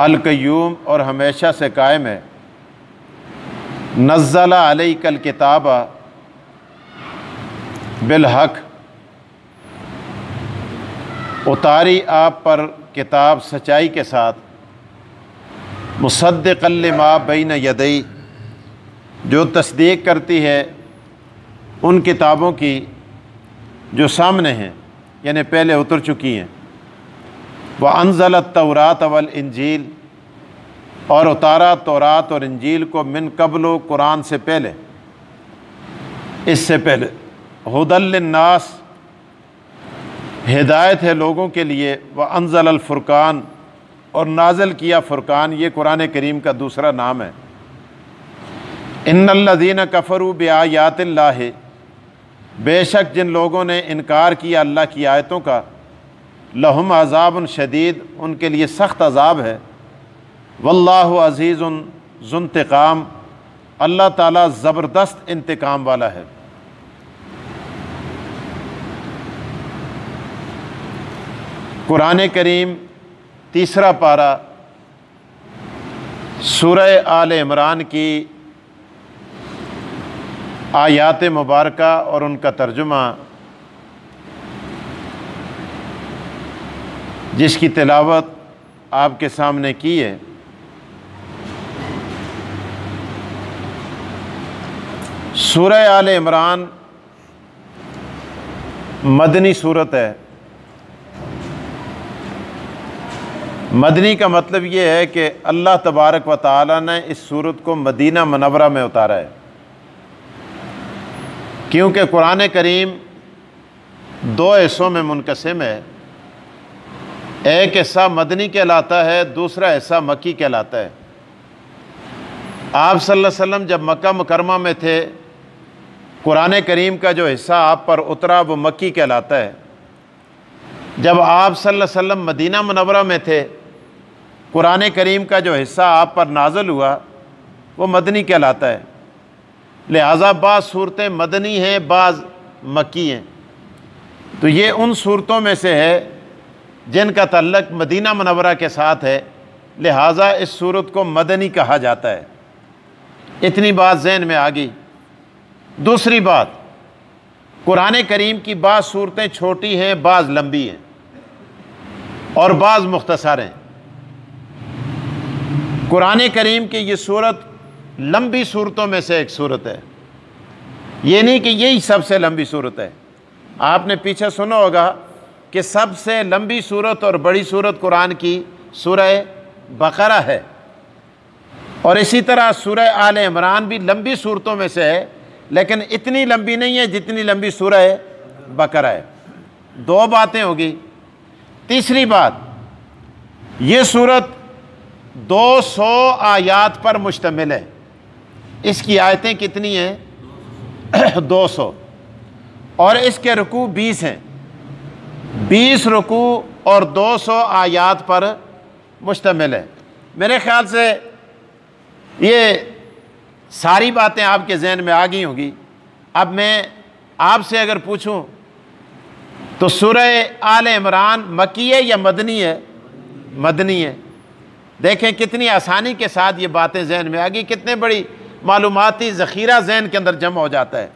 अल क़य्यूम और हमेशा से कायम है। नज़्ज़ला अलैकल किताबा बिल हक़, उतारी आप पर किताब सच्चाई के साथ। मुसद्दिक़न लिमा बैन यदै, जो तस्दीक करती है उन किताबों की जो सामने हैं, यानी पहले उतर चुकी हैं। व अनज़ल तौरात वल इंजील, और उतारा तौरात और इंजील को मिन कब्लो, कुरान से पहले, इससे पहले। हुदल लिन्नास, हिदायत है लोगों के लिए। व अनज़ल अल फ़ुरक़ान, और नाज़िल किया फ़ुरक़ान, ये कुरान करीम का दूसरा नाम है। इन्नल्लज़ीना कफ़रू बिआयातिल्लाहि, बेशक जिन लोगों ने इनकार किया अल्लाह की आयतों का, लहुम अज़ाबुन शदीद, उनके लिए सख्त अज़ाब है। वल्लाहु अज़ीज़ुन ज़ुन्तिक़ाम, अल्लाह ताला ज़बरदस्त इंतकाम वाला है। कुरान करीम तीसरा पारा सूरह आल इमरान की आयात मुबारका और उनका तर्जुमा, जिसकी तिलावत आपके सामने की है। सूरह आल इमरान मदनी सूरत है। मदनी का मतलब ये है कि अल्लाह तबारक व तआला ने इस सूरत को मदीना मुनव्वरा में उतारा है, क्योंकि कुरान करीम दो हिस्सों में मुनक़सिम है। एक हिस्सा मदनी कहलाता है, दूसरा हिस्सा मक्की कहलाता है। आप सल्लल्लाहु अलैहि वसल्लम जब मक्का मुकरमा में थे, कुरान करीम का जो हिस्सा आप पर उतरा वो मक्की कहलाता है। जब आप सल्लल्लाहु अलैहि वसल्लम मदीना मुनव्वरा में थे, कुरान करीम का जो हिस्सा आप पर नाज़िल हुआ वो मदनी कहलाता है। लिहाजा बाज़ सूरतें मदनी हैं, बाज़ मक्की हैं। तो ये उन सूरतों में से है जिनका तल्लुक मदीना मुनव्वरा के साथ है, लिहाजा इस सूरत को मदनी कहा जाता है। इतनी बात ज़हन में आ गई। दूसरी बात, कुरान करीम की बाज़ सूरतें छोटी हैं, बाज़ लंबी हैं और बाज़ मुख्तसर हैं। कुरान करीम की ये सूरत लंबी सूरतों में से एक सूरत है। ये नहीं कि यही सबसे लंबी सूरत है। आपने पीछे सुना होगा कि सबसे लंबी सूरत और बड़ी सूरत कुरान की सूरह बकरा है, और इसी तरह सूरह आल इमरान भी लंबी सूरतों में से है, लेकिन इतनी लंबी नहीं है जितनी लंबी सूरह बकरा है। दो बातें होगी। तीसरी बात, ये सूरत 200 आयात पर मुश्तमिल है। इसकी आयतें कितनी हैं? 200, और इसके रुकू 20 हैं। 20 रुकू और 200 आयात पर मुश्तमिल है। मेरे ख्याल से ये सारी बातें आपके जहन में आ गई होंगी। अब मैं आपसे अगर पूछूं तो सूरह आल इमरान मक्की है या मदनी है? मदनी है। देखें कितनी आसानी के साथ ये बातें जहन में आ गई, कितने बड़ी मालूमाती ज़ख़ीरा जहन के अंदर जमा हो जाता है।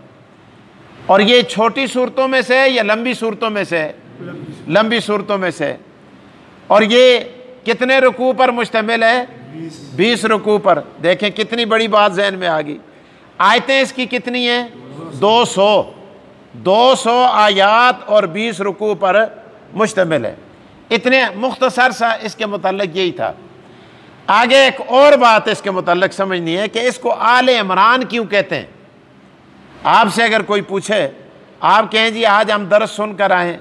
और ये छोटी सूरतों में से है या लंबी सूरतों में से है? लंबी सूरतों में से। और ये कितने रुकू पर मुश्तमिल है? 20 रुकू पर। देखें कितनी बड़ी बात जहन में आ गई। आयतें इसकी कितनी हैं? 200 आयात और 20 रुकू पर मुश्तमिल है। इतने मुख्तसर सा इसके मुतल्लिक़ यही था। आगे एक और बात इसके मुतल्लिक़ समझनी है कि इसको आल इमरान क्यों कहते हैं। आपसे अगर कोई पूछे, आप कहें जी आज हम दर्स सुन कर आए हैं,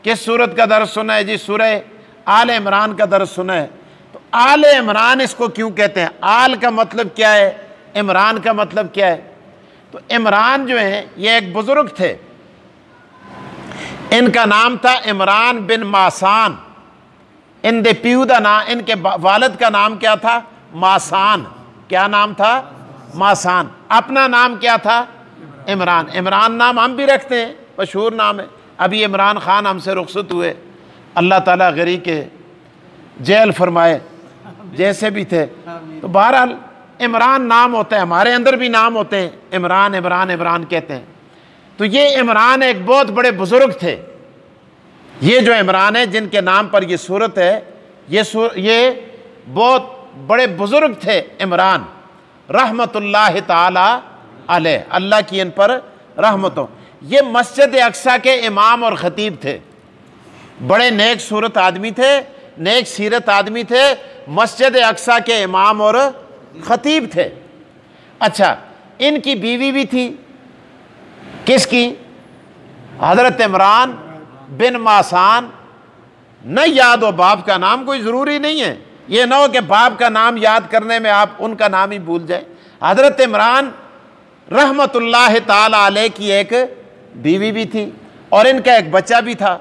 किस सूरत का दर्स सुना है? जी सूरह आल इमरान का दर्स सुना है। तो आल इमरान इसको क्यों कहते हैं? आल का मतलब क्या है? इमरान का मतलब क्या है? तो इमरान जो है ये एक बुजुर्ग थे, इनका नाम था इमरान बिन मासान। इन दे प्यूदा ना, इनके वालिद का नाम क्या था? मासान। क्या नाम था? मासान। अपना नाम क्या था? इमरान। इमरान नाम हम भी रखते हैं, मशहूर नाम है। अभी इमरान खान हमसे रुखसत हुए, अल्लाह ताला गरी के जेल फरमाए। जैसे भी थे। तो बहरहाल इमरान नाम होता है, हमारे अंदर भी नाम होते हैं, इमरान इमरान इमरान कहते हैं। तो ये इमरान एक बहुत बड़े बुजुर्ग थे। ये जो इमरान है जिनके नाम पर ये सूरत है, ये बहुत बड़े बुजुर्ग थे इमरान, रहमतुल्लाह ताला अलैह, अल्लाह की इन पर रहमत हो। ये मस्जिद अक्सा के इमाम और खतीब थे, बड़े नेक सूरत आदमी थे, नेक सीरत आदमी थे, मस्जिद अक्सा के इमाम और खतीब थे। अच्छा, इनकी बीवी भी थी, किसकी? हज़रत इमरान बिन मासान। न याद हो बाप का नाम, कोई ज़रूरी नहीं है, ये ना हो कि बाप का नाम याद करने में आप उनका नाम ही भूल जाए। हज़रत इमरान रहमतुल्लाह ताला अलैह की एक बीवी भी थी और इनका एक बच्चा भी था।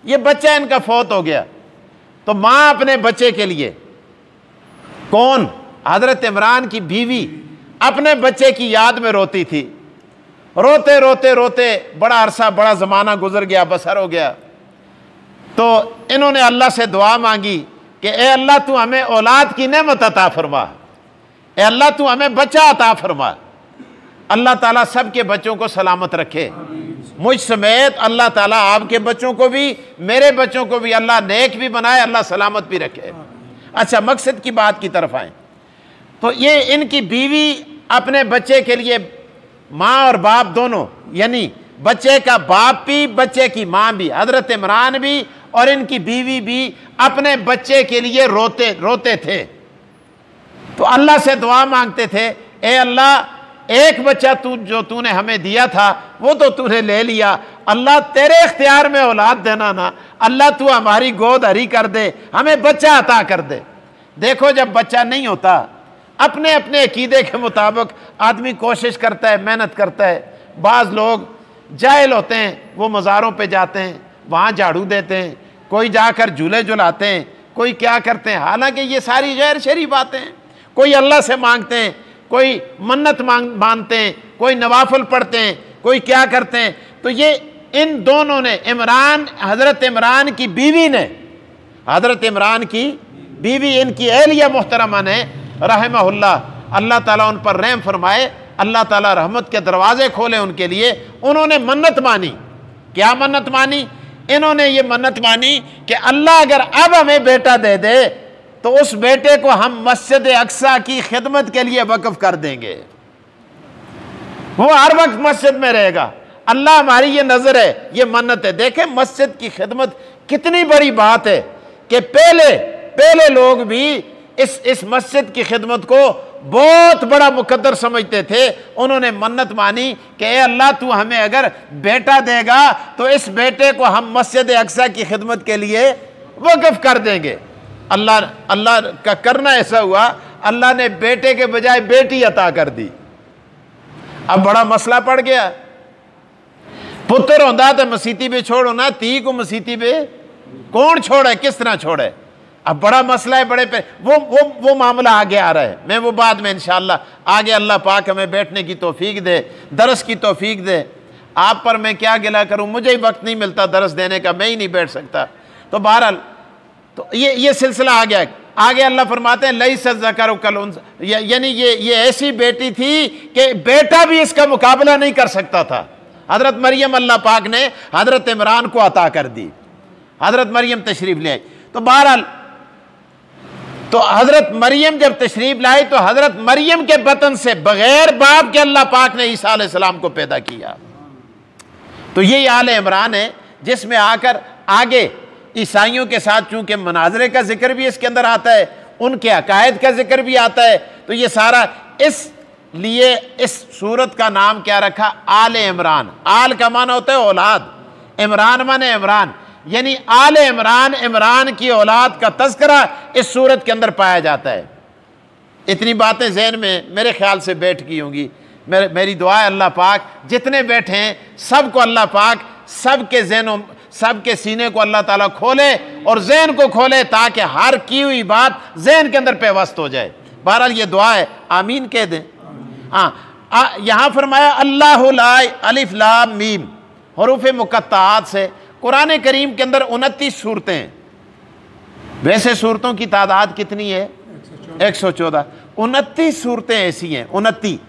ये बच्चा इनका फौत हो गया, तो माँ अपने बच्चे के लिए, कौन? हज़रत इमरान की बीवी अपने बच्चे की याद में रोती थी। रोते रोते रोते बड़ा अरसा, बड़ा ज़माना गुजर गया, बसर हो गया। तो इन्होंने अल्लाह से दुआ मांगी कि ए अल्लाह तू हमें औलाद की नेमत अता फरमा, ए अल्लाह तू हमें बच्चा अता फरमा। अल्लाह ताला सबके बच्चों को सलामत रखे, मुझ समेत अल्लाह ताला आपके बच्चों को भी, मेरे बच्चों को भी अल्लाह नेक भी बनाए, अल्लाह सलामत भी रखे। अच्छा, मकसद की बात की तरफ आए। तो ये इनकी बीवी अपने बच्चे के लिए, माँ और बाप दोनों, यानी बच्चे का बाप भी बच्चे की माँ भी, हज़रत इमरान भी और इनकी बीवी भी अपने बच्चे के लिए रोते थे। तो अल्लाह से दुआ मांगते थे, ए अल्लाह एक बच्चा जो तूने हमें दिया था वो तो तूने ले लिया, अल्लाह तेरे इख्तियार में औलाद देना ना, अल्लाह तू हमारी गोद हरी कर दे, हमें बच्चा अता कर दे। देखो, जब बच्चा नहीं होता, अपने अपने अकीदे के मुताबिक आदमी कोशिश करता है, मेहनत करता है। बाज़ लोग जाहिल होते हैं, वो मज़ारों पे जाते हैं, वहाँ झाड़ू देते हैं, कोई जाकर झूले झुलाते हैं, कोई क्या करते हैं, हालांकि ये सारी गैर शरई बातें हैं। कोई अल्लाह से मांगते हैं, कोई मन्नत मानते हैं, कोई नवाफिल पढ़ते हैं, कोई क्या करते हैं। तो ये इन दोनों ने, इमरान, हज़रत इमरान की बीवी ने, हज़रत इमरान की बीवी इनकी एहलिया मुहतरमा ने रहमहुल्लाह, अल्लाह ताला उन पर रहम फरमाए, अल्लाह ताला रहमत के दरवाजे खोले उनके लिए। उन्होंने मन्नत मानी। क्या मन्नत मानी? इन्होंने ये मन्नत मानी कि अल्लाह अगर अब हमें बेटा दे दे तो उस बेटे को हम मस्जिद अक्सा की खिदमत के लिए वक्फ कर देंगे, वो हर वक्त मस्जिद में रहेगा। अल्लाह हमारी ये नजर है, ये मन्नत है। देखें मस्जिद की खिदमत कितनी बड़ी बात है कि पहले लोग भी इस मस्जिद की खिदमत को बहुत बड़ा मुकद्दर समझते थे। उन्होंने मन्नत मानी कि ए अल्लाह तू हमें अगर बेटा देगा तो इस बेटे को हम मस्जिद अक्सा की खिदमत के लिए वक्फ कर देंगे। अल्लाह का करना ऐसा हुआ, अल्लाह ने बेटे के बजाय बेटी अता कर दी। अब बड़ा मसला पड़ गया, पुत्र होता तो मसीती पे छोड़ो ना, धी को मसीती पे कौन छोड़े, किस तरह छोड़े। अब बड़ा मसला है, बड़े पे वो मामला आगे आ रहा है। मैं वो बाद में इंशाअल्लाह आगे अल्लाह पाक हमें बैठने की तौफीक दे, दरस की तौफीक दे। आप पर मैं क्या गिला करूं, मुझे ही वक्त नहीं मिलता दरस देने का, मैं ही नहीं बैठ सकता। तो बहरहाल तो ये सिलसिला आ गया। आगे अल्लाह फरमाते हैं लई सज़्ज़करु कल उन्सा, यानी ये ऐसी बेटी थी कि बेटा भी इसका मुकाबला नहीं कर सकता था। हज़रत मरियम अल्लाह पाक ने हज़रत इमरान को अता कर दी, हज़रत मरियम तशरीफ़ ले आई। तो बहरहाल तो हज़रत मरियम जब तशरीफ़ लाई तो हज़रत मरियम के बतन से बग़ैर बाप के अल्लाह पाक ने ईसा अलैहिस्सलाम को पैदा किया। तो ये आले इमरान है जिसमें आकर आगे ईसाइयों के साथ चूँकि मनाजरे का जिक्र भी इसके अंदर आता है, उनके अकायद का जिक्र भी आता है। तो ये सारा, इसलिए इस सूरत का नाम क्या रखा? आले इमरान। आल का माना होता है औलाद, इमरान माने इमरान, यानी आले इमरान, इमरान की औलाद का तज़किरा इस सूरत के अंदर पाया जाता है। इतनी बातें ज़हन में मेरे ख्याल से बैठ गई होंगी। मेरी दुआ है अल्लाह पाक जितने बैठे हैं सबको अल्लाह पाक सबके ज़हनों, सबके सीने को अल्लाह ताला खोले और ज़हन को खोले ताकि हर की हुई बात ज़हन के अंदर पेवस्त हो जाए। बहरहाल ये दुआ है, आमीन कह दें। हाँ, यहाँ फरमाया अल्लाहु ला अलिफ लाम मीम, हरूफ मुक़त्तआत से कुरान करीम के अंदर 29 सूरतें हैं। वैसे सूरतों की तादाद कितनी है? 114। 29 सूरतें ऐसी हैं, 29,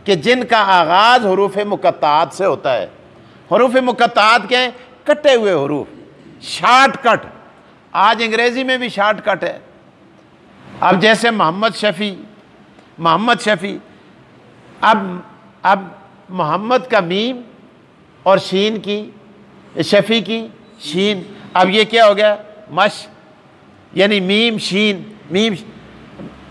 कि जिनका आगाज हरूफ मुकत्तात से होता है। हरूफ मुकत्तात क्या है? कटे हुए हरूफ, शॉर्टकट। आज अंग्रेजी में भी शॉर्टकट है। अब जैसे मोहम्मद शफी, अब मोहम्मद का मीम और शीन की, शफी की शीन, अब ये क्या हो गया? मश, यानी मीम शीन, मीम।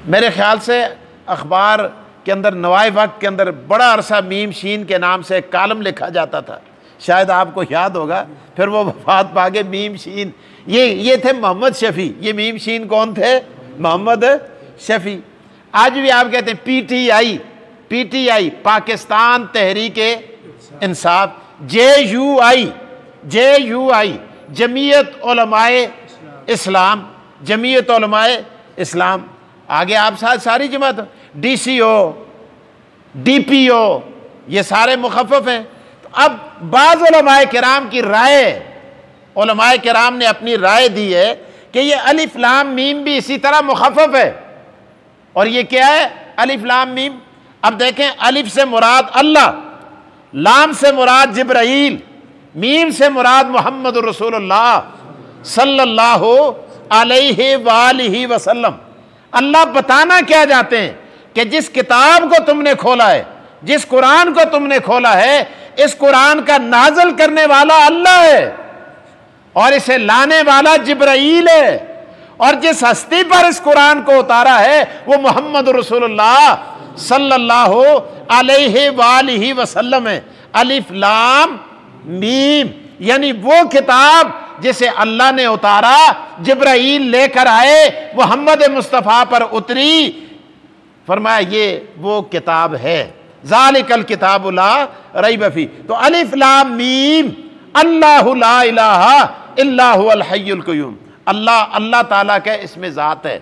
मेरे ख्याल से अखबार के अंदर नवाए वक्त के अंदर बड़ा अरसा मीम शीन के नाम से एक कालम लिखा जाता था, शायद आपको याद होगा। फिर वो वफात पागे मीम शीन, ये थे मोहम्मद शफी। ये मीम शीन कौन थे? मोहम्मद शफी। आज भी आप कहते हैं पीटीआई, पाकिस्तान तहरीक इंसाफ, JUI, जमीयत उलमाए इस्लाम, जमीयत उलमाए इस्लाम। आगे आप सारी जमात, DCO, DPO, ये सारे मुखफ़फ़ हैं। तो अब बाज़ उलमाए किराम की राय, उलमाए किराम ने अपनी राय दी है कि ये अलिफ लाम मीम भी इसी तरह मुखफ़फ़ है। और ये क्या है? अलिफ लाम मीम। अब देखें, अलिफ से मुराद अल्लाह, लाम से मुराद जिब्राइल, मीम से मुराद मोहम्मद रसूलुल्लाह सल्लल्लाहु अलैहि वसल्लम। अल्लाह बताना क्या चाहते हैं कि जिस किताब को तुमने खोला है, जिस कुरान को तुमने खोला है, इस कुरान का नाज़िल करने वाला अल्लाह है और इसे लाने वाला जिब्राइल है, और जिस हस्ती पर इस कुरान को उतारा है वो मोहम्मद रसूलुल्लाह सल्लल्लाहु अलैहि वसल्लम है। अलिफ लाम मीम, यानी वो किताब जिसे अल्लाह ने उतारा, जिब्राइल लेकर आए, मोहम्मद मुस्तफ़ा पर उतरी। फरमाया ये वो किताब है, ज़ालिकल किताबु ला रैब फी। तो अलिफ लाम मीम, अल्लाहु ला इलाहा इल्ला हुवल हय्युल क़य्यूम। अल्लाह ताला के इसमें ज़ात है।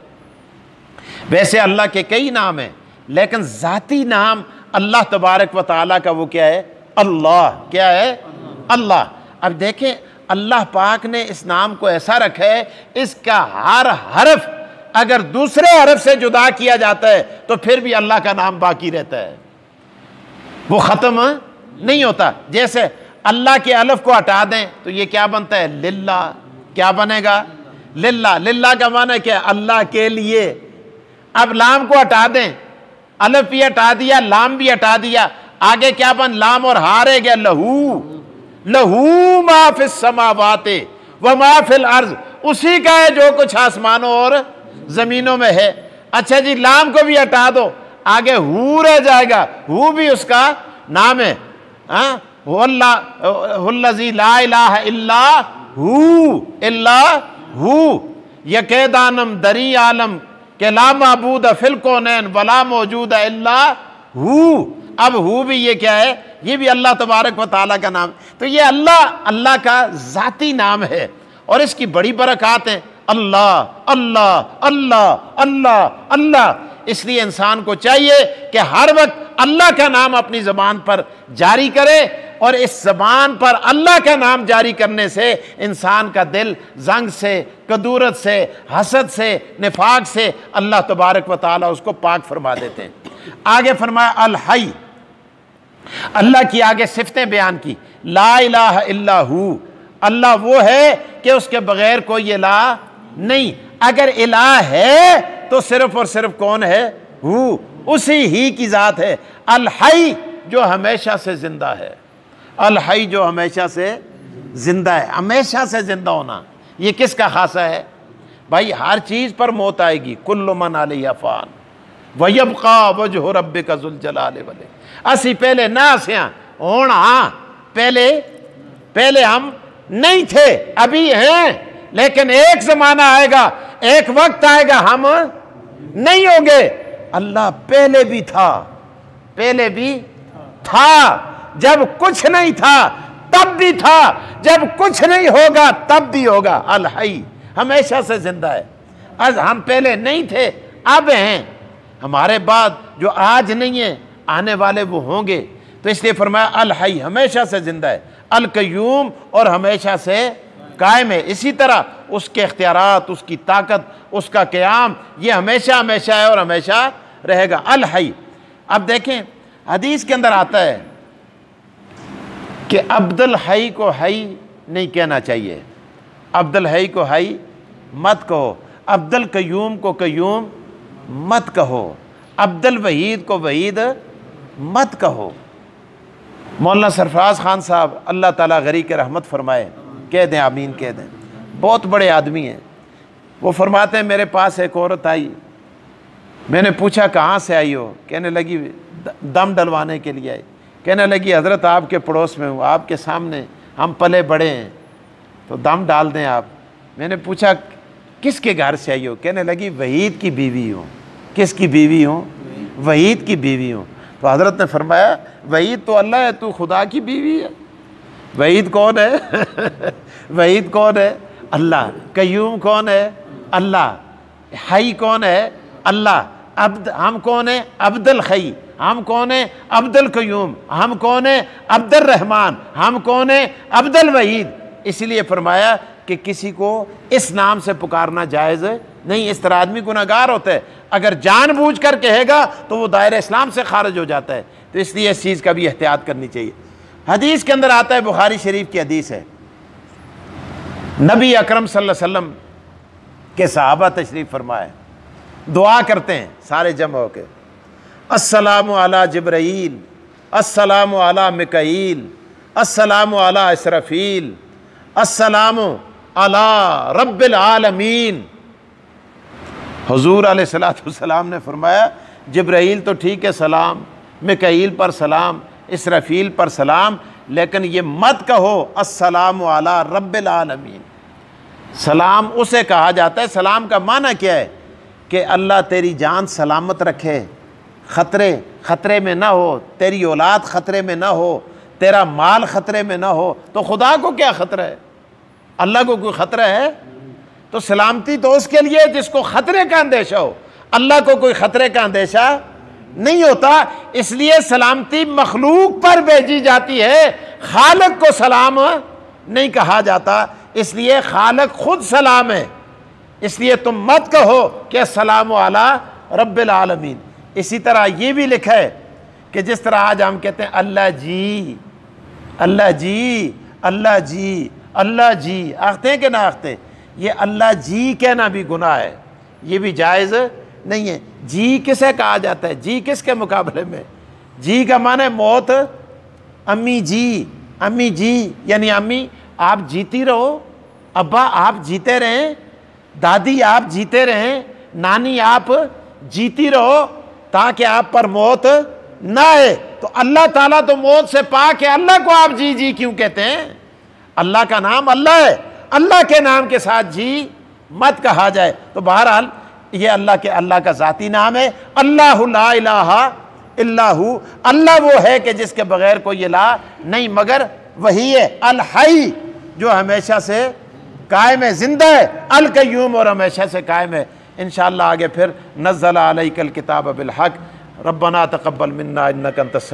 वैसे अल्लाह के कई नाम हैं, लेकिन ज़ाती नाम अल्लाह तबारक व तआला का वो क्या है? अल्लाह। क्या है? अल्लाह। अब देखें, अल्लाह पाक ने इस नाम को ऐसा रखा है, इसका हर हरफ अगर दूसरे हरफ से जुदा किया जाता है तो फिर भी अल्लाह का नाम बाकी रहता है, वो ख़त्म नहीं होता। जैसे अल्लाह के अलफ को हटा दें तो ये क्या बनता है? लिल्ला। क्या बनेगा? लिल्ला। लिल्ला का माना क्या? अल्लाह के लिए। अब लाम को हटा दें, अलफ भी हटा दिया, लाम भी हटा दिया, आगे क्या बन? लाम और हा रह गया, लहू मा फिस समावाते व मा फिल अर्ज़। उसी का है जो कुछ आसमानों और जमीनों में है। अच्छा जी, लाम को भी हटा दो, आगे हू रह जाएगा, हू भी उसका नाम है। हुल्लज़ी ला इलाहा इल्ला हू यकेदानम दरी आलम के ला माबूद फिल कौनैन वला मौजूद इल्ला हू। अब हू भी ये क्या है? ये भी अल्लाह तबारक व तआला का नाम। तो ये अल्लाह का ज़ाती नाम है और इसकी बड़ी बरक़ात है। अल्लाह अल्लाह अल्लाह अल्लाह अल्लाह। इसलिए इंसान को चाहिए कि हर वक्त अल्लाह का नाम अपनी ज़बान पर जारी करे, और इस ज़बान पर अल्लाह का नाम जारी करने से इंसान का दिल जंग से, कदूरत से, हसद से, निफाक से अल्लाह तबारक व तआला उसको पाक फरमा देते हैं। आगे फरमाया अल हई, अल्लाह की आगे सिफतें बयान की। ला इलाहा इल्ला हू, अल्लाह वो है कि उसके बगैर कोई इलाह नहीं। अगर इलाह है तो सिर्फ और सिर्फ कौन है? हू, उसी ही की ज़ात है। अल हई जो हमेशा से जिंदा है, अल हई जो हमेशा से जिंदा है। हमेशा से जिंदा होना ये किसका खासा है? भाई हर चीज़ पर मौत आएगी। कुल्लु मन अलैहा फ़ान व यबक़ा वजहु रब्बिका ज़ुल जलाली वल इकराम। असी पहले ना सिया होना, पहले हम नहीं थे, अभी हैं, लेकिन एक ज़माना आएगा, एक वक्त आएगा हम नहीं होंगे। अल्लाह पहले भी था, पहले भी था, जब कुछ नहीं था तब भी था, जब कुछ नहीं होगा तब भी होगा। अल हई हमेशा से जिंदा है। आज हम पहले नहीं थे, अब हैं, हमारे बाद जो आज नहीं है आने वाले वो होंगे। तो इसलिए फरमाया अल हई हमेशा से जिंदा है, अल कय्यूम और हमेशा से कायम है। इसी तरह उसके इख्तियारात, उसकी ताकत, उसका क़याम, ये हमेशा हमेशा है और हमेशा रहेगा। अल हई। अब देखें हदीस के अंदर आता है कि अब्दुल हई को हई नहीं कहना चाहिए, अब्दुल हई को हई मत कहो, अब्दुल कयूम को कयूम मत कहो, अब्दुल वहीद को वहीद मत कहो। मौलाना सरफराज खान साहब अल्लाह ताला गरी के रहमत फरमाए, कह दें आमीन कह दें, बहुत बड़े आदमी हैं। वो फरमाते हैं मेरे पास एक औरत आई, मैंने पूछा कहाँ से आई हो? कहने लगी दम डलवाने के लिए आई। कहने लगी हज़रत आपके पड़ोस में हूँ, आपके सामने हम पले बड़े हैं, तो दम डाल दें आप। मैंने पूछा किसके घर से आई हो? कहने लगी वहीद की बीवी हूँ। किसकी बीवी हूँ? वहीद की बीवी हूँ। तो हज़रत ने फरमाया वहीद तो अल्लाह है, तू खुदा की बीवी है। वहीद कौन है? वहीद कौन है? अल्लाह। कयूम कौन है? अल्लाह। हई कौन है? अल्लाह। अब्द हम कौन है? अब्दुल हई। हम कौन है? अब्दुल कयूम। हम कौन है? अब्दुल रहमान। हम कौन है? अब्दुल वहीद। इसलिए फरमाया कि किसी को इस नाम से पुकारना जायज़ नहीं, इस तरह आदमी गुनहगार होता है। अगर जानबूझ कर कहेगा तो वो दायरे इस्लाम से खारिज हो जाता है। तो इसलिए इस चीज़ का भी एहतियात करनी चाहिए। हदीस के अंदर आता है, बुखारी शरीफ की हदीस है, नबी अकरम सल्लल्लाहु अलैहि वसल्लम के सहाबा तशरीफ़ फरमाए, दुआ करते हैं सारे जमा होके, अस्सलामु अला जिब्राईल, अस्सलामु अला मिकाईल, अस्सलामु अला इसराफील, अस्सलामु अला रब्बिल आलमीन। हुजूर अलैहिस्सलातु वस्सलाम ने फरमाया जिब्राईल तो ठीक है सलाम, मिकाईल पर सलाम, इसराफील पर सलाम, लेकिन ये मत कहो अस्सलामु अला रब्बिल आलमीन। सलाम उसे कहा जाता है, सलाम का माना क्या है कि अल्लाह तेरी जान सलामत रखे, ख़तरे में ना हो, तेरी औलाद ख़तरे में ना हो, तेरा माल ख़तरे में ना हो। तो खुदा को क्या ख़तरा है? अल्लाह को कोई ख़तरा है? तो सलामती तो उसके लिए जिसको ख़तरे का अंदेशा हो, अल्लाह को कोई ख़तरे का अंदेशा नहीं होता। इसलिए सलामती मखलूक पर भेजी जाती है, खालिक को सलाम नहीं कहा जाता। इसलिए खालिक खुद सलाम है, इसलिए तुम मत कहो कि अस्सलामु अला रब्बिल आलमीन। इसी तरह ये भी लिखा है कि जिस तरह आज हम कहते हैं अल्लाह जी, अल्लाह जी, अल्लाह जी, अल्लाह जी, आखते हैं कि ना आखते? ये अल्लाह जी कहना भी गुनाह है, ये भी जायज़ नहीं है। जी किसे कहा जाता है? जी किसके मुकाबले में? जी का माने मौत। अम्मी जी, अम्मी जी यानी अम्मी आप जीती रहो, अब्बा आप जीते रहें, दादी आप जीते रहें, नानी आप जीती रहो ताकि आप पर मौत ना आए। तो अल्लाह ताला तो मौत से पाक है, अल्लाह को आप जी जी क्यों कहते हैं? अल्लाह का नाम अल्लाह है, अल्लाह के नाम के साथ जी मत कहा जाए। तो बहरहाल ये अल्लाह का ज़ाती नाम है। अल्लाहु ला इलाहा इल्लाहु, अल्लाह वो है कि जिसके बगैर कोई इलाह नहीं मगर वही है। अल हई जो हमेशा से कायम है, जिंदा है। अल कयूम और हमेशा से कायम है। इंशाअल्लाह आगे फिर नज़्ज़ल अलैकल किताब बिल हक़, रब्बना तक़ब्बल मिन्ना इन्नका अंतस